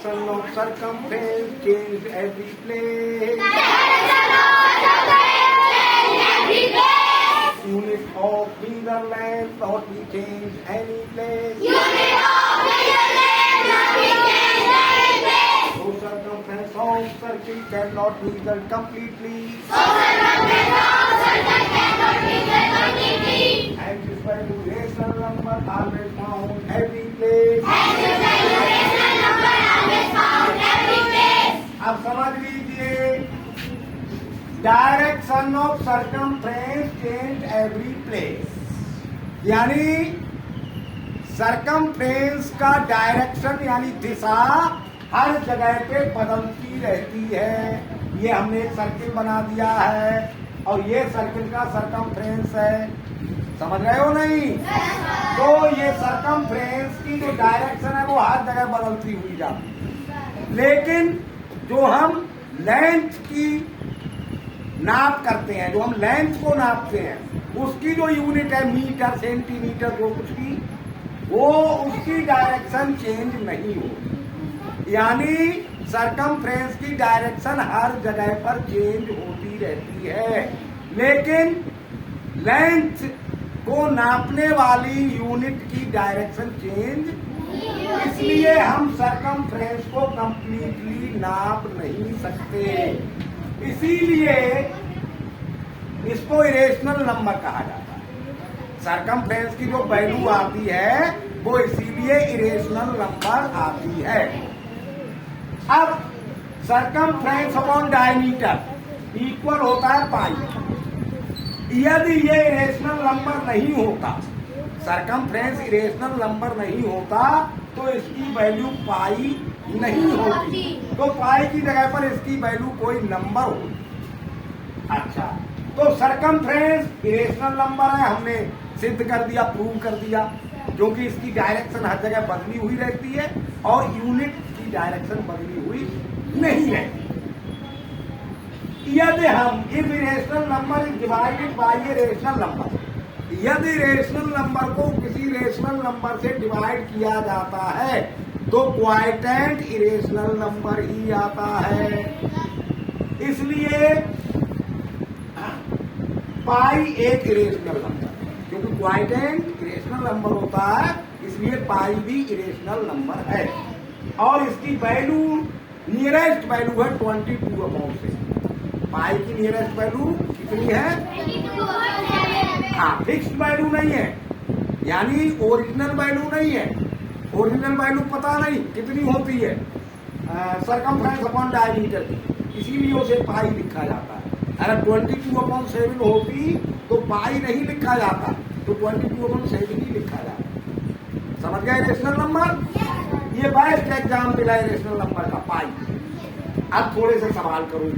Direction of circumference change every place. Unit of finger length not be changed any place. So circumference of circle cannot result completely. And this value rational number always found every place. अब समझ लीजिए, direction of circumference change every place, यानी circumference का direction यानी दिशा हर जगह पे बदलती रहती है। ये हमने एक सर्किल बना दिया है और ये सर्किल का सर्कमफ्रेंस है, समझ रहे हो नहीं? तो ये सर्कमफ्रेंस की जो डायरेक्शन है वो हर जगह बदलती हुई जाती है, लेकिन जो हम लेंथ की नाप करते हैं, जो हम लेंथ को नापते हैं, उसकी जो यूनिट है मीटर सेंटीमीटर जो कुछ भी, वो उसकी डायरेक्शन चेंज नहीं होती। यानी सर्कमफ्रेंस की डायरेक्शन हर जगह पर चेंज होती रहती है, लेकिन लेंथ को नापने वाली यूनिट की डायरेक्शन चेंज, इसलिए हम सर्कमफ्रेंस को कंप्लीटली नाप नहीं सकते। इसीलिए इसको इरेशनल नंबर कहा जाता है। सर्कमफ्रेंस की जो वैल्यू आती है वो इसीलिए इरेशनल नंबर आती है। अब सर्कमफ्रेंस अपॉन डायमीटर इक्वल होता है पाई। यदि ये इरेशनल नंबर नहीं होता, सर्कमफ्रेंस इरेशनल नंबर नहीं होता, तो इसकी वैल्यू पाई नहीं होती, तो पाई की जगह पर इसकी वैल्यू कोई नंबर होती। अच्छा, तो सर्कमफ्रेंस इरेशनल नंबर है, हमने सिद्ध कर दिया, प्रूव कर दिया, क्योंकि इसकी डायरेक्शन हर जगह बदली हुई रहती है और यूनिट की डायरेक्शन बदली हुई नहीं रहती। यदि हम if irrational number is divided by a rational number, यदि रेशनल नंबर को किसी रेशनल नंबर से डिवाइड किया जाता है तो क्वाइटेंट इरेशनल नंबर ही आता है। इसलिए पाई एक इरेशनल नंबर, क्योंकि क्वाइटेंट इरेशनल नंबर होता है, इसलिए पाई भी इरेशनल नंबर है। और इसकी वैल्यू नियरेस्ट वैल्यू है 22/6। पाई की नियरेस्ट वैल्यू कितनी है? हाँ, फिक्स्ड वैल्यू नहीं है, यानी ओरिजिनल वैल्यू नहीं है। ओरिजिनल वैल्यू पता नहीं कितनी होती है सर्कमफ्रेंस अपॉन डायमीटर की, इसीलिए उसे पाई लिखा जाता है। अगर 22/7 होती तो पाई नहीं लिखा जाता, तो 22/7 ही लिखा जाता। समझ गए रेशनल नंबर? ये बेस्ट एग्जाम्पल है रेशनल नंबर का, पाई। अब थोड़े से सवाल करो।